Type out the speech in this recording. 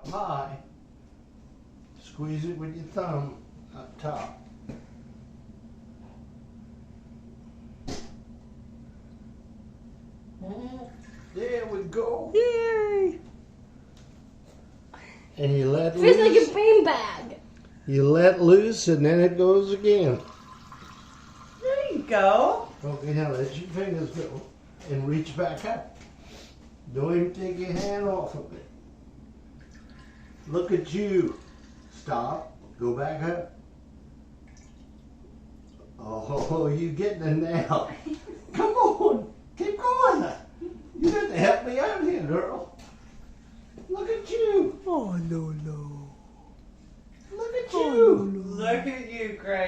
up high. Squeeze it with your thumb up top. There we go. Yay! And you let Feels like loose. a beanbag. You let loose and then it goes again. There you go. Okay, now let your fingers go and reach back up. Don't even take your hand off of it. Look at you. Stop. Go back up. Oh, you getting it now. Come on. Keep going. You got to help me out here, girl. Look at you. Oh, LuLu. Look at Oh, you. LuLu. Look at you, Grace.